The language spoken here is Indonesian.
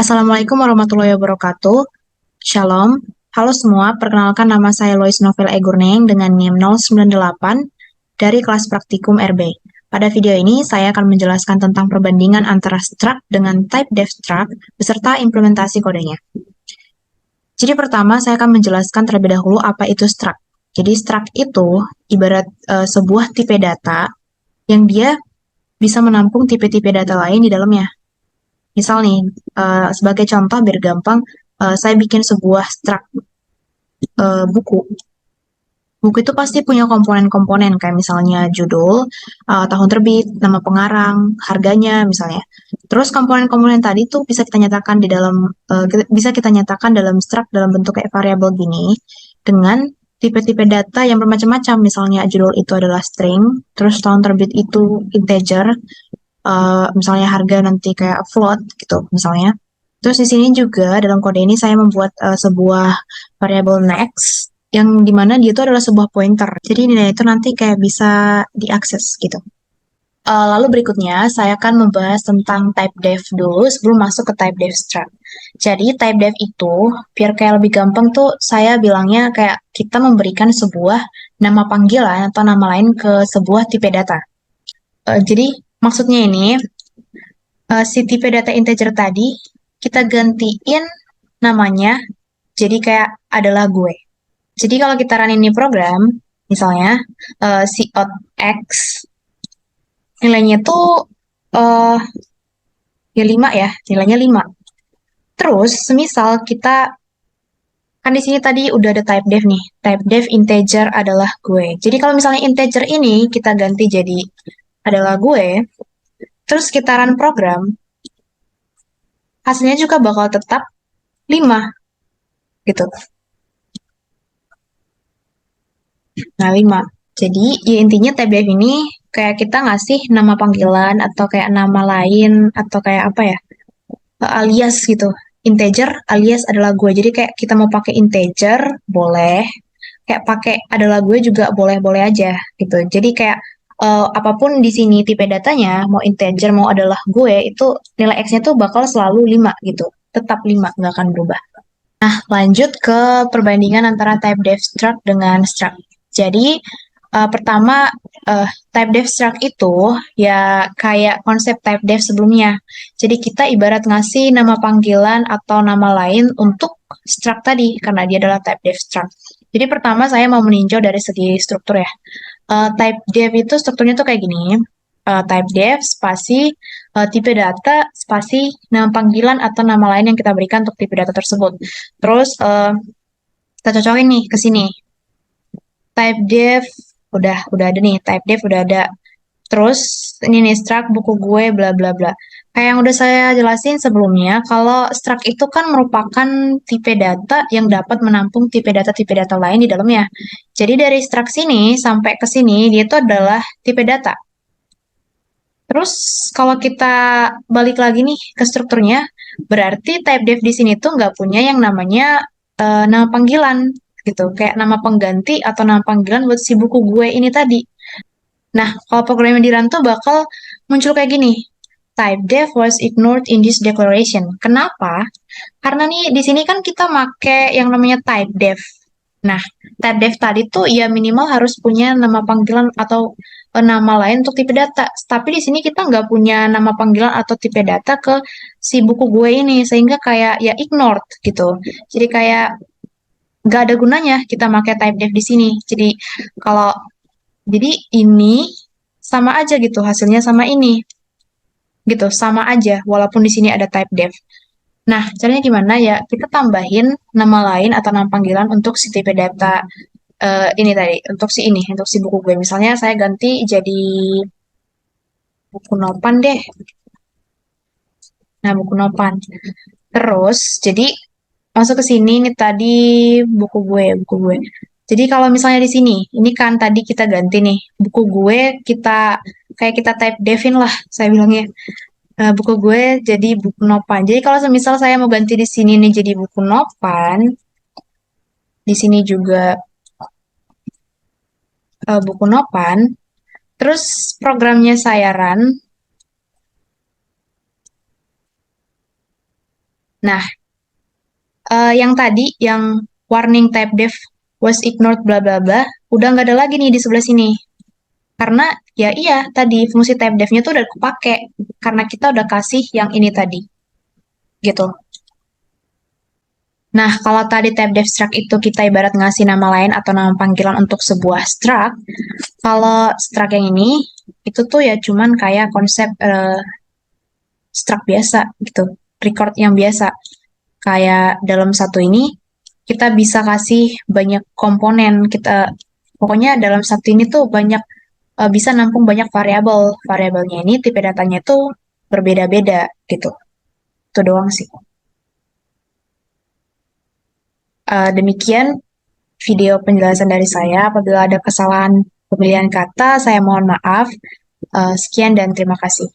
Assalamualaikum warahmatullahi wabarakatuh. Shalom. Halo semua, perkenalkan nama saya Lois Novel Egurneng dengan NIM 098 dari kelas praktikum RB. Pada video ini, saya akan menjelaskan tentang perbandingan antara struct dengan type def struct beserta implementasi kodenya. Jadi pertama, saya akan menjelaskan terlebih dahulu apa itu struct. Jadi struct itu ibarat sebuah tipe data yang dia bisa menampung tipe-tipe data lain di dalamnya. Misal nih, sebagai contoh biar gampang, saya bikin sebuah struct buku. Buku itu pasti punya komponen-komponen kayak misalnya judul, tahun terbit, nama pengarang, harganya misalnya. Terus komponen-komponen tadi tuh bisa kita nyatakan di dalam bisa kita nyatakan dalam struct dalam bentuk kayak variabel gini dengan tipe-tipe data yang bermacam-macam. Misalnya judul itu adalah string, terus tahun terbit itu integer, misalnya harga nanti kayak float gitu misalnya. Terus di sini juga dalam kode ini saya membuat sebuah variabel next yang dimana dia itu adalah sebuah pointer. Jadi nilai itu nanti kayak bisa diakses gitu. Lalu berikutnya saya akan membahas tentang type def dulu sebelum masuk ke type def struct. Jadi type def itu biar kayak lebih gampang tuh saya bilangnya kayak kita memberikan sebuah nama panggilan atau nama lain ke sebuah tipe data. Jadi maksudnya ini si tipe data integer tadi kita gantiin namanya jadi kayak adalah gue. Jadi kalau kita run ini program, misalnya cout x nilainya tuh eh ya 5 ya, nilainya 5. Terus semisal kita kan di sini tadi udah ada type def nih. Type def integer adalah gue. Jadi kalau misalnya integer ini kita ganti jadi adalah gue, terus kita run program, hasilnya juga bakal tetap 5 gitu. Nah, 5. Jadi, ya intinya TBF ini kayak kita ngasih nama panggilan atau kayak nama lain atau kayak apa ya, alias gitu. Integer alias adalah gue. Jadi kayak kita mau pakai integer, boleh. Kayak pakai adalah gue juga boleh-boleh aja gitu. Jadi kayak apapun di sini tipe datanya, mau integer, mau adalah gue, itu nilai X-nya tuh bakal selalu 5 gitu. Tetap 5, nggak akan berubah. Lanjut ke perbandingan antara type def struct dengan struct. Jadi, pertama, type def struct itu ya kayak konsep type def sebelumnya. Jadi, kita ibarat ngasih nama panggilan atau nama lain untuk struct tadi, karena dia adalah type def struct. Jadi, pertama saya mau meninjau dari segi struktur ya. Type def itu strukturnya tuh kayak gini. Type def spasi tipe data spasi nama panggilan atau nama lain yang kita berikan untuk tipe data tersebut. Terus kita cocokin nih ke sini. Type def udah ada nih. Type def udah ada. Terus ini nih struct buku gue bla bla bla. Kayak yang udah saya jelasin sebelumnya, kalau struct itu kan merupakan tipe data yang dapat menampung tipe data lain di dalamnya. Jadi dari struct sini sampai ke sini dia itu adalah tipe data. Terus kalau kita balik lagi nih ke strukturnya, berarti type def di sini tuh nggak punya yang namanya nama panggilan gitu, kayak nama pengganti atau nama panggilan buat si buku gue ini tadi. Nah, kalau programnya di run tuh bakal muncul kayak gini. Type def was ignored in this declaration. Kenapa? Karena nih di sini kan kita make yang namanya type def. Nah, type def tadi tuh ya minimal harus punya nama panggilan atau nama lain untuk tipe data. Tapi di sini kita nggak punya nama panggilan atau tipe data ke si buku gue ini, sehingga kayak ya ignored gitu. Jadi kayak nggak ada gunanya kita pakai type def di sini. Jadi kalau jadi ini sama aja gitu hasilnya sama ini gitu sama aja walaupun di sini ada type def. Nah, caranya gimana ya? Kita tambahin nama lain atau nama panggilan untuk si tipe data ini tadi, untuk si buku gue. Misalnya saya ganti jadi buku nopan deh. Nah, buku nopan. Terus, jadi masuk ke sini nih tadi buku gue. Jadi kalau misalnya di sini, ini kan tadi kita ganti nih buku gue, kita type devin lah, saya bilangnya. Buku gue jadi buku nopan. Jadi kalau semisal saya mau ganti di sini nih jadi buku nopan, di sini juga buku nopan, terus programnya saya run, Nah, yang tadi, yang warning type def was ignored bla bla bla, udah nggak ada lagi nih di sebelah sini. Karena ya iya, tadi fungsi type defnya tuh udah kepake. Karena kita udah kasih yang ini tadi, gitu. Nah, kalau tadi type def struct itu kita ibarat ngasih nama lain atau nama panggilan untuk sebuah struct, kalau struct yang ini, itu tuh ya cuman kayak konsep struct biasa gitu, record yang biasa. Kayak dalam satu ini, kita bisa kasih banyak komponen, kita pokoknya dalam satu ini tuh banyak bisa nampung banyak variabel. Variabelnya ini tipe datanya tuh berbeda-beda gitu. Itu doang sih. Demikian video penjelasan dari saya. Apabila ada kesalahan pemilihan kata, saya mohon maaf. Sekian dan terima kasih.